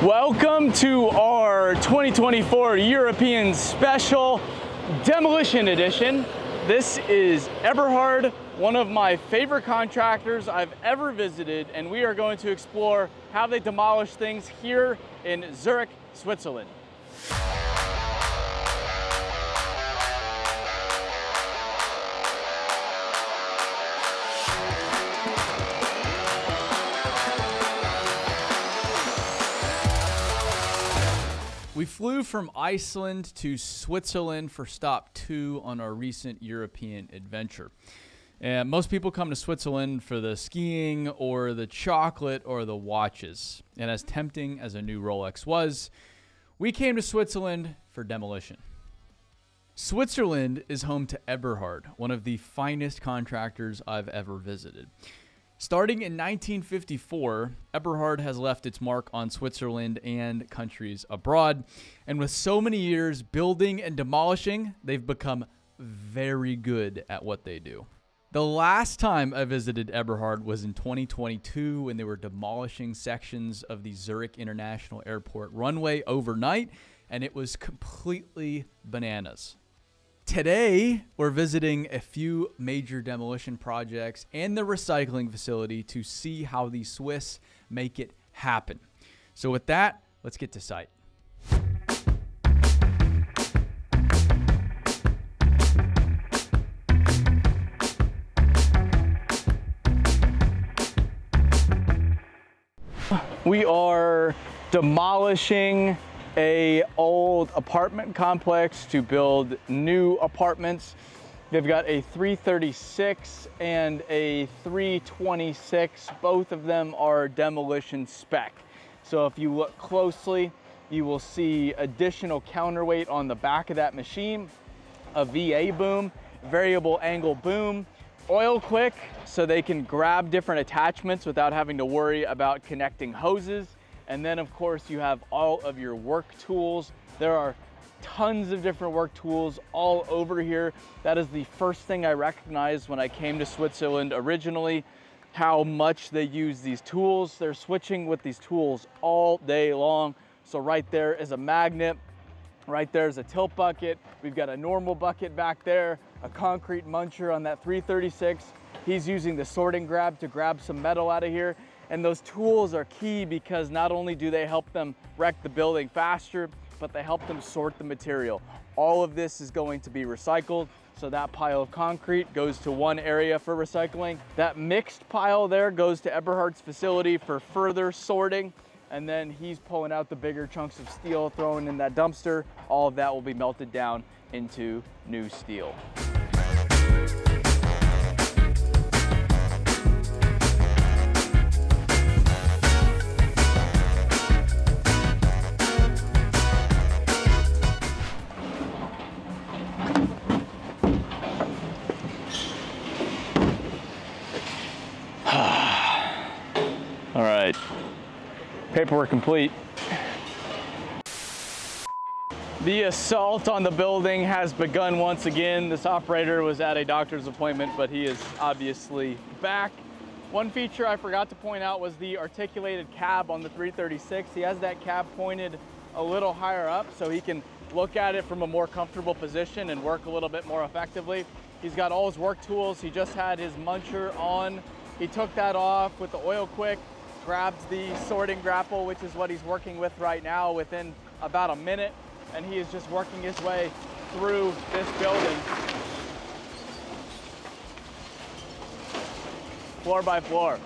Welcome to our 2024 European Special Demolition Edition. This is Eberhard, one of my favorite contractors I've ever visited, and we are going to explore how they demolish things here in Zurich, Switzerland. We flew from Iceland to Switzerland for stop 2 on our recent European adventure. And most people come to Switzerland for the skiing or the chocolate or the watches. And as tempting as a new Rolex was, we came to Switzerland for demolition. Switzerland is home to Eberhard, one of the finest contractors I've ever visited. Starting in 1954, Eberhard has left its mark on Switzerland and countries abroad. And with so many years building and demolishing, they've become very good at what they do. The last time I visited Eberhard was in 2022 when they were demolishing sections of the Zurich International Airport runway overnight, and it was completely bananas. Today, we're visiting a few major demolition projects and the recycling facility to see how the Swiss make it happen. So with that, let's get to site. We are demolishing an old apartment complex to build new apartments. They've got a 336 and a 326. Both of them are demolition spec. So if you look closely, you will see additional counterweight on the back of that machine, a VA boom, variable angle boom, oil quick so they can grab different attachments without having to worry about connecting hoses. And then of course you have all of your work tools. There are tons of different work tools all over here. That is the first thing I recognized when I came to Switzerland originally, how much they use these tools. They're switching with these tools all day long. So right there is a magnet, right there's a tilt bucket. We've got a normal bucket back there, a concrete muncher on that 336. He's using the sorting grab to grab some metal out of here. And those tools are key because not only do they help them wreck the building faster, but they help them sort the material. All of this is going to be recycled. So that pile of concrete goes to one area for recycling. That mixed pile there goes to Eberhard's facility for further sorting. And then he's pulling out the bigger chunks of steel, throwing in that dumpster. All of that will be melted down into new steel. All right, paperwork complete. The assault on the building has begun once again. This operator was at a doctor's appointment, but he is obviously back. One feature I forgot to point out was the articulated cab on the 336. He has that cab pointed a little higher up so he can look at it from a more comfortable position and work a little bit more effectively. He's got all his work tools. He just had his muncher on. He took that off with the oil quick, grabs the sorting grapple, which is what he's working with right now, within about a minute. And he is just working his way through this building, floor by floor.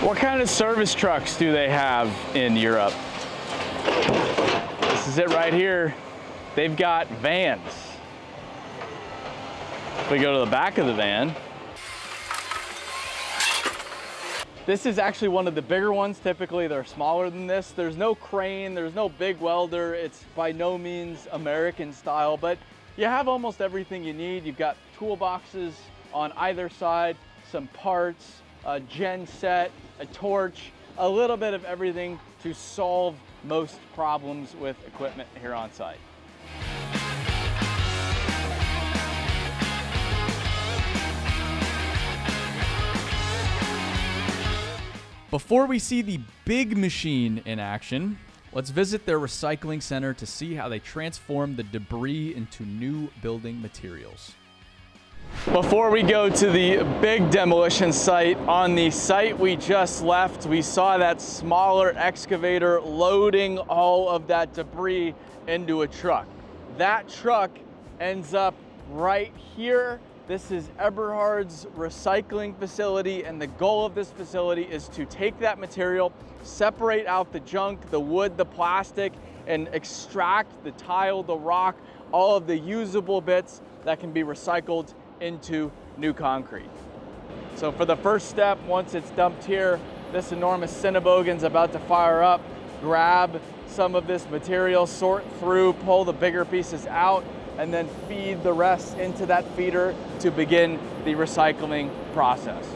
What kind of service trucks do they have in Europe? This is it right here. They've got vans. If we go to the back of the van, this is actually one of the bigger ones. Typically they're smaller than this. There's no crane, there's no big welder. It's by no means American style, but you have almost everything you need. You've got toolboxes on either side, some parts, a gen set, a torch, a little bit of everything to solve most problems with equipment here on site. Before we see the big machine in action, let's visit their recycling center to see how they transform the debris into new building materials. Before we go to the big demolition site, on the site we just left, we saw that smaller excavator loading all of that debris into a truck. That truck ends up right here. This is Eberhard's recycling facility, and the goal of this facility is to take that material, separate out the junk, the wood, the plastic, and extract the tile, the rock, all of the usable bits that can be recycled into new concrete. So for the first step, once it's dumped here, this enormous Cinnabogan's about to fire up, grab some of this material, sort through, pull the bigger pieces out, and then feed the rest into that feeder to begin the recycling process.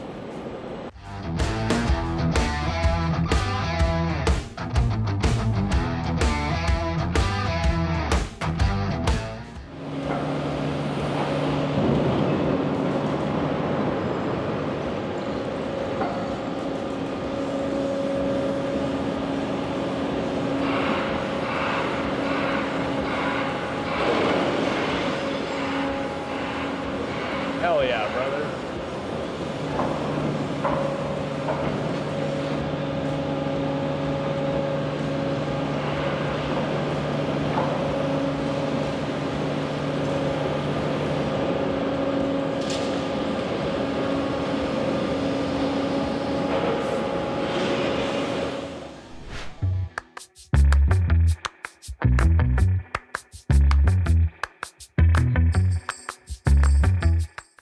Hell yeah, brother.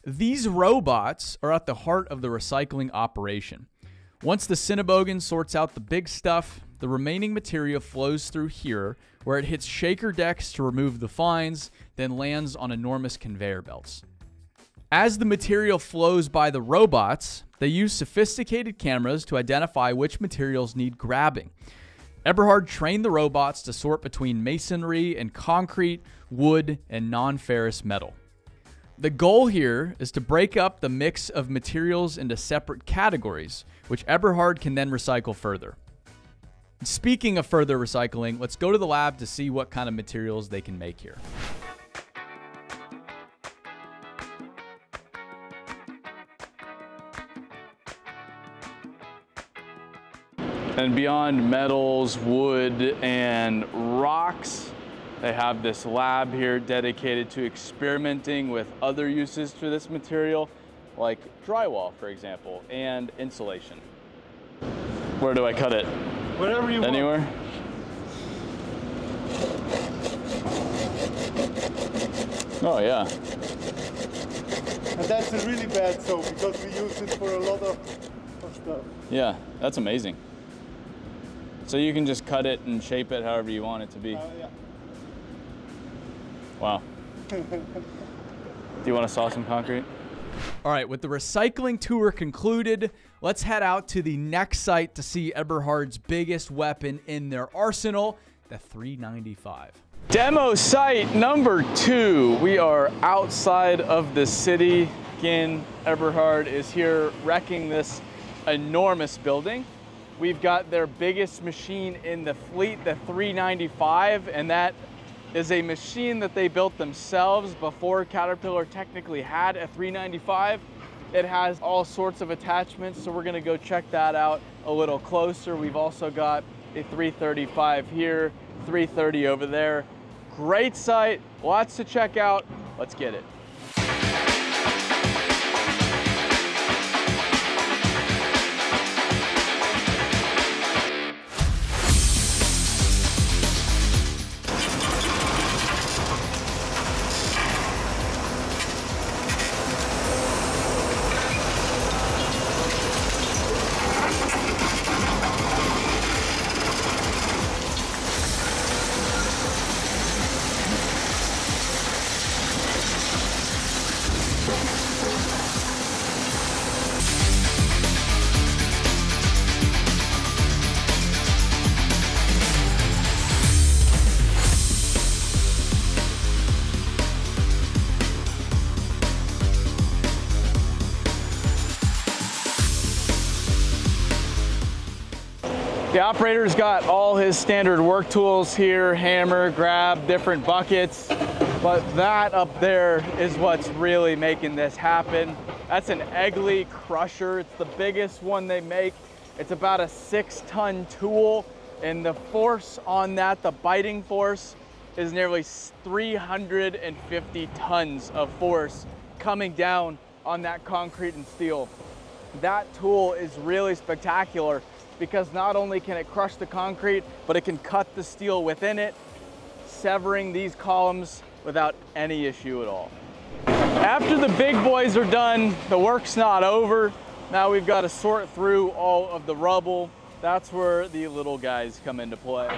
These robots are at the heart of the recycling operation. Once the Cinnabogan sorts out the big stuff, the remaining material flows through here, where it hits shaker decks to remove the fines, then lands on enormous conveyor belts. As the material flows by the robots, they use sophisticated cameras to identify which materials need grabbing. Eberhard trained the robots to sort between masonry and concrete, wood, and non-ferrous metal. The goal here is to break up the mix of materials into separate categories, which Eberhard can then recycle further. Speaking of further recycling, let's go to the lab to see what kind of materials they can make here. And beyond metals, wood, and rocks, they have this lab here dedicated to experimenting with other uses for this material, like drywall, for example, and insulation. Where do I cut it? Wherever you want. Anywhere? Oh, yeah. And that's a really bad soap because we use it for a lot of stuff. Yeah, that's amazing. So you can just cut it and shape it however you want it to be. Yeah. Wow. Do you want to saw some concrete? All right, with the recycling tour concluded, let's head out to the next site to see Eberhard's biggest weapon in their arsenal, the 395. Demo site number 2. We are outside of the city. Again, Eberhard is here wrecking this enormous building. We've got their biggest machine in the fleet, the 395, and that is a machine that they built themselves before Caterpillar technically had a 395. It has all sorts of attachments, so we're gonna go check that out a little closer. We've also got a 335 here, 330 over there. Great site, lots to check out. Let's get it. The operator's got all his standard work tools here, hammer, grab, different buckets, but that up there is what's really making this happen. That's an Egley crusher. It's the biggest one they make. It's about a 6-ton tool, and the force on that, the biting force, is nearly 350 tons of force coming down on that concrete and steel. That tool is really spectacular because not only can it crush the concrete, but it can cut the steel within it, severing these columns without any issue at all. After the big boys are done, the work's not over. Now we've got to sort through all of the rubble. That's where the little guys come into play.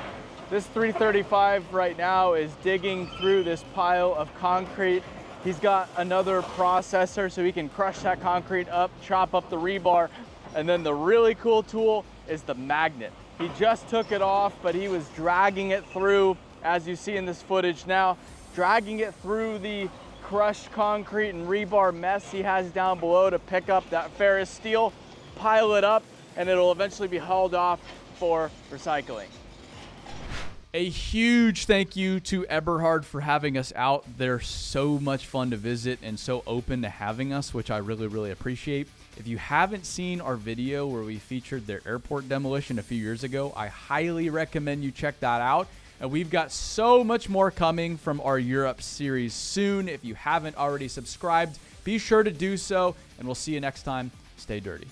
This 335 right now is digging through this pile of concrete. He's got another processor so he can crush that concrete up, chop up the rebar, and then the really cool tool is the magnet. He just took it off, but he was dragging it through, as you see in this footage now, dragging it through the crushed concrete and rebar mess he has down below to pick up that ferrous steel, pile it up, and it'll eventually be hauled off for recycling. A huge thank you to Eberhard for having us out. They're so much fun to visit and so open to having us, which I really appreciate. If you haven't seen our video where we featured their airport demolition a few years ago, I highly recommend you check that out. And we've got so much more coming from our Europe series soon. If you haven't already subscribed, be sure to do so, and we'll see you next time. Stay dirty.